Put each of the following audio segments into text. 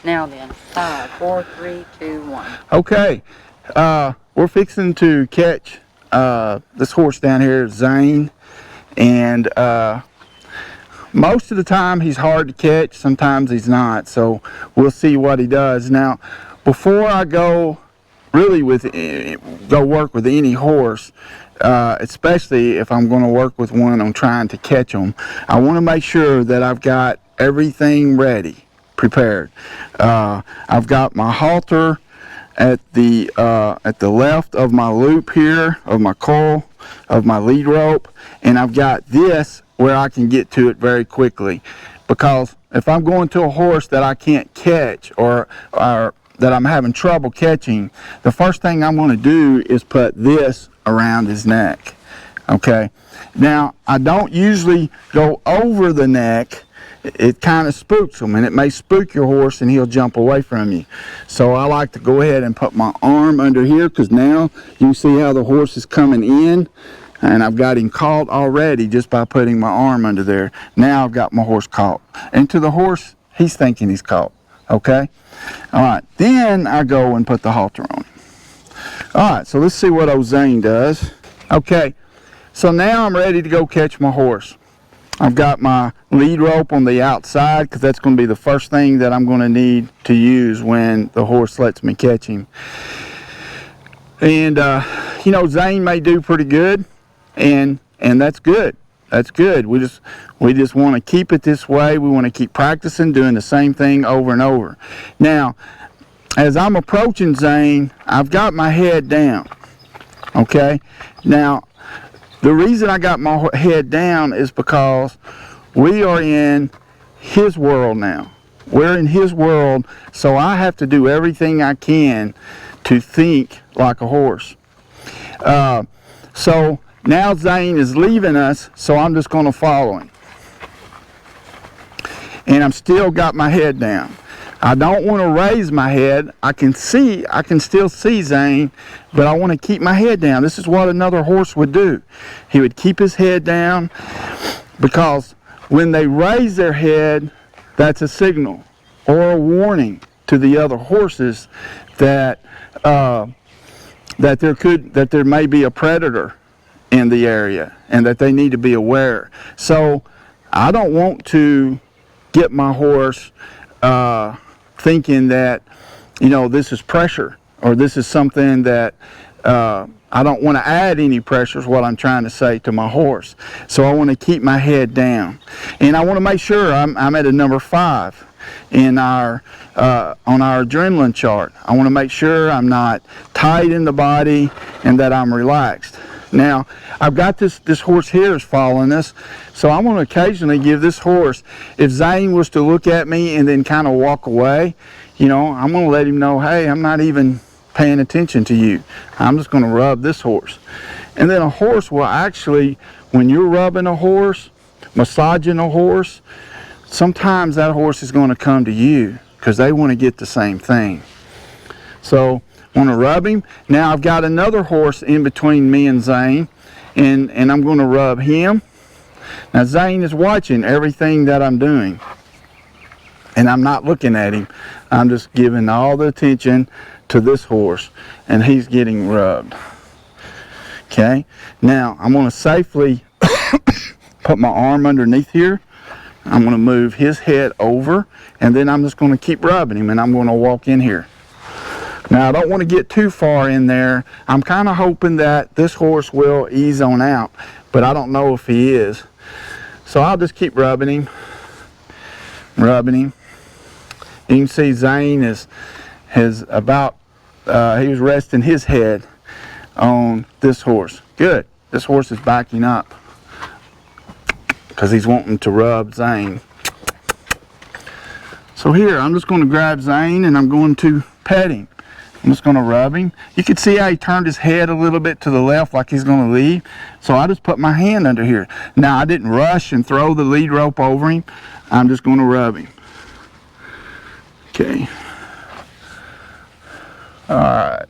Now then, 5, 4, 3, 2, 1. Okay, we're fixing to catch this horse down here, Zane, and most of the time he's hard to catch, sometimes he's not, so we'll see what he does. Now, before I go really go work with any horse, especially if I'm going to work with one on trying to catch them, I want to make sure that I've got everything ready, prepared. I've got my halter at the left of my loop here, of my coil, of my lead rope, and I've got this where I can get to it very quickly, because if I'm going to a horse that I can't catch or that I'm having trouble catching, the first thing I'm going to do is put this around his neck. Okay, now I don't usually go over the neck. It kind of spooks him, and it may spook your horse and he'll jump away from you. So I like to go ahead and put my arm under here, because now you see how the horse is coming in, and I've got him caught already just by putting my arm under there. Now I've got my horse caught. And to the horse, he's thinking he's caught. Okay? All right, then I go and put the halter on him. All right, so let's see what old Zane does. Okay, so now I'm ready to go catch my horse. I've got my lead rope on the outside, because that's going to be the first thing that I'm going to need to use when the horse lets me catch him. And, you know, Zane may do pretty good, and that's good. That's good. We just want to keep it this way. We want to keep practicing, doing the same thing over and over. Now, as I'm approaching Zane, I've got my head down. Okay? Now, the reason I got my head down is because we are in his world now. We're in his world, so I have to do everything I can to think like a horse. So now Zane is leaving us, so I'm just going to follow him. And I'm still got my head down. I don't want to raise my head. I can still see Zane, but I want to keep my head down. This is what another horse would do. He would keep his head down, because when they raise their head, that's a signal or a warning to the other horses that that there may be a predator in the area, and that they need to be aware. So I don't want to get my horse thinking that, you know, this is pressure, or this is something that I don't want to add any pressure, is what I'm trying to say to my horse. So I want to keep my head down, and I want to make sure I'm at a number 5 in our on our adrenaline chart. I want to make sure I'm not tight in the body and that I'm relaxed. Now, I've got this horse here is following us, so I'm going to occasionally give this horse, if Zane was to look at me and then kind of walk away, you know, I'm going to let him know, hey, I'm not even paying attention to you. I'm just going to rub this horse. And then a horse will actually, when you're rubbing a horse, massaging a horse, sometimes that horse is going to come to you, because they want to get the same thing. So I want to rub him. Now I've got another horse in between me and Zane, and I'm going to rub him. Now Zane is watching everything that I'm doing, and I'm not looking at him. I'm just giving all the attention to this horse, and he's getting rubbed. Okay, now I'm going to safely put my arm underneath here. I'm going to move his head over, and then I'm just going to keep rubbing him, and I'm going to walk in here. Now, I don't want to get too far in there. I'm kind of hoping that this horse will ease on out, but I don't know if he is. So I'll just keep rubbing him. Rubbing him. You can see Zane has about, he was resting his head on this horse. Good. This horse is backing up, because he's wanting to rub Zane. So here, I'm just going to grab Zane, and I'm going to pet him. I'm just going to rub him. You can see how he turned his head a little bit to the left, like he's going to leave. So I just put my hand under here. Now, I didn't rush and throw the lead rope over him. I'm just going to rub him. Okay. All right.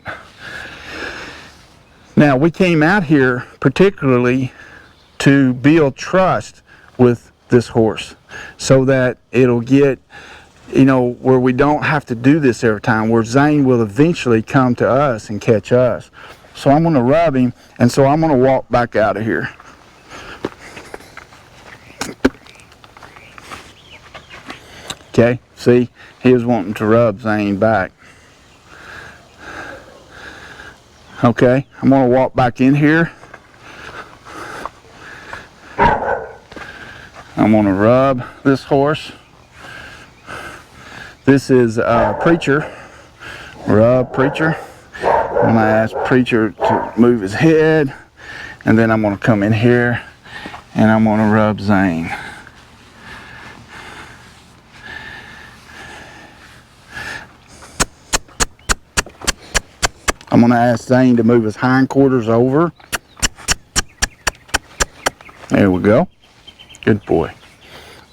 Now, we came out here particularly to build trust with this horse, so that it'll get you know, where we don't have to do this every time, where Zane will eventually come to us and catch us. So I'm going to rub him, and so I'm going to walk back out of here. Okay, see, he was wanting to rub Zane back. Okay, I'm going to walk back in here. I'm going to rub this horse. This is Preacher. Rub Preacher. I'm going to ask Preacher to move his head, and then I'm going to come in here and I'm going to rub Zane. I'm going to ask Zane to move his hindquarters over. There we go. Good boy.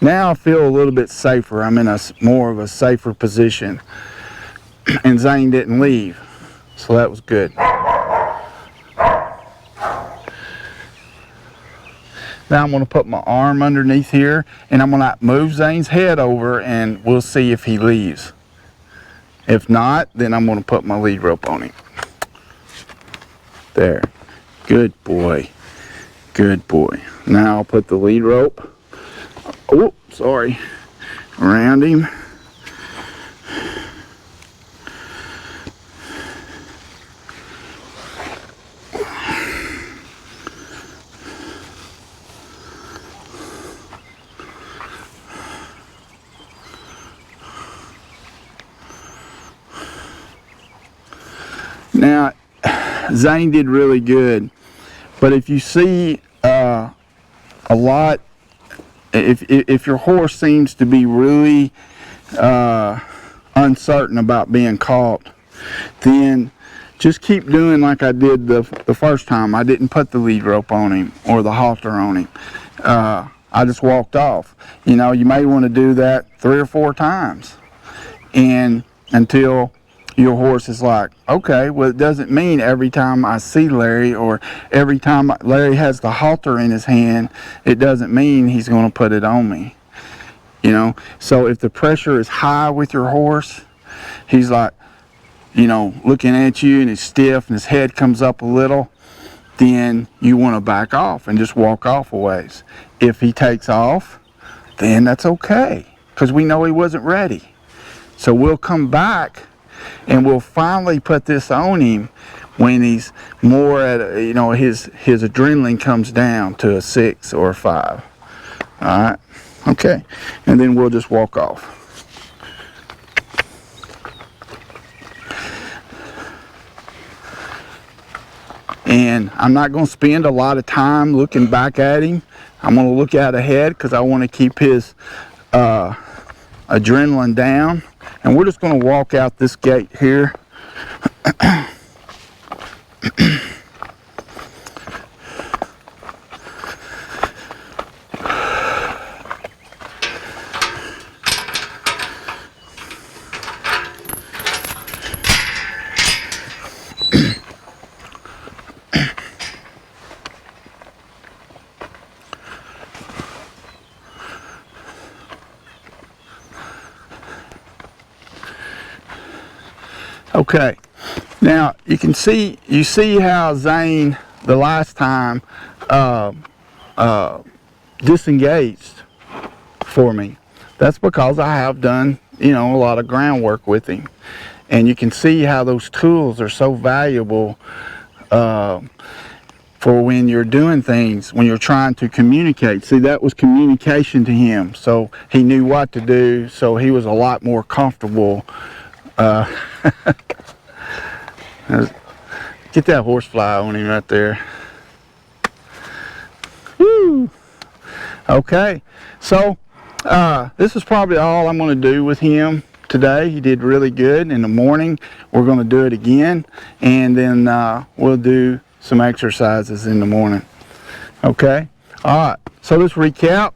Now I feel a little bit safer. I'm in a more of a safer position. And Zane didn't leave. So that was good. Now I'm going to put my arm underneath here, and I'm going to move Zane's head over, and we'll see if he leaves. If not, then I'm going to put my lead rope on him. There. Good boy. Good boy. Now I'll put the lead rope, oh, sorry, around him. Now, Zane did really good, but if you see a lot, if your horse seems to be really uncertain about being caught, then just keep doing like I did the first time. I didn't put the lead rope on him or the halter on him. I just walked off. You know, you may want to do that 3 or 4 times, and until your horse is like, okay, well, it doesn't mean every time I see Larry or every time Larry has the halter in his hand, it doesn't mean he's going to put it on me. You know, so if the pressure is high with your horse, he's like, you know, looking at you and he's stiff and his head comes up a little, then you want to back off and just walk off a ways. If he takes off, then that's okay, because we know he wasn't ready. So we'll come back and we'll finally put this on him when he's more at, you know, his adrenaline comes down to a 6 or a 5. All right, okay, and then we'll just walk off. And I'm not going to spend a lot of time looking back at him. I'm going to look out ahead because I want to keep his adrenaline down. And we're just going to walk out this gate here. Okay, now you see how Zane the last time disengaged for me. That's because I have done, you know, a lot of groundwork with him, and you can see how those tools are so valuable for when you're doing things, when you're trying to communicate. See, that was communication to him, so he knew what to do, so he was a lot more comfortable. Get that horsefly on him right there. Woo. Okay, so this is probably all I'm going to do with him today. He did really good. In the morning we're going to do it again, and then we'll do some exercises in the morning. Okay, all right, so let's recap.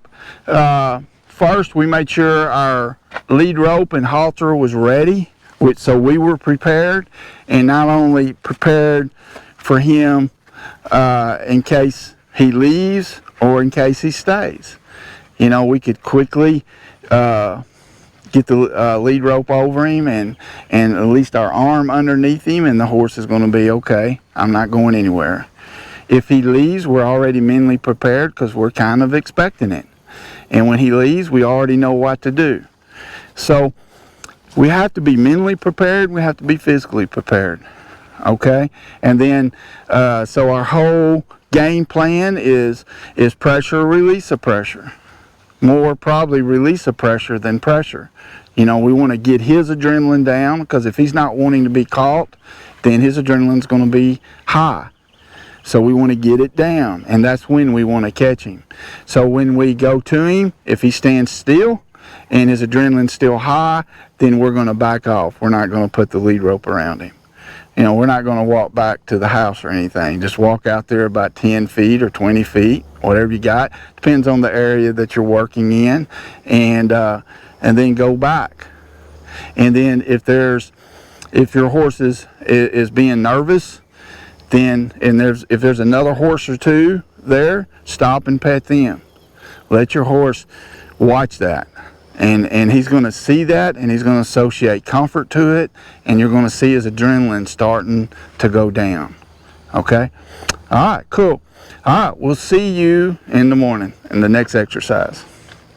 First, we made sure our lead rope and halter was ready, so we were prepared, and not only prepared for him in case he leaves or in case he stays. You know, we could quickly get the lead rope over him and at least our arm underneath him, and the horse is going to be okay. I'm not going anywhere. If he leaves, we're already mentally prepared because we're kind of expecting it. And when he leaves, we already know what to do. So we have to be mentally prepared. We have to be physically prepared. Okay? And then, so our whole game plan is pressure, release of pressure. More probably release of pressure than pressure. You know, we want to get his adrenaline down, because if he's not wanting to be caught, then his adrenaline's going to be high. So we want to get it down, and that's when we want to catch him. So when we go to him, if he stands still and his adrenaline's still high, then we're going to back off. We're not going to put the lead rope around him. You know, we're not going to walk back to the house or anything. Just walk out there about 10 feet or 20 feet, whatever you got. Depends on the area that you're working in, and then go back. And then if your horse is being nervous, then if there's another horse or two there, stop and pet them. Let your horse watch that. And he's going to see that, and he's going to associate comfort to it, and you're going to see his adrenaline starting to go down. Okay? All right, cool. All right, we'll see you in the morning in the next exercise.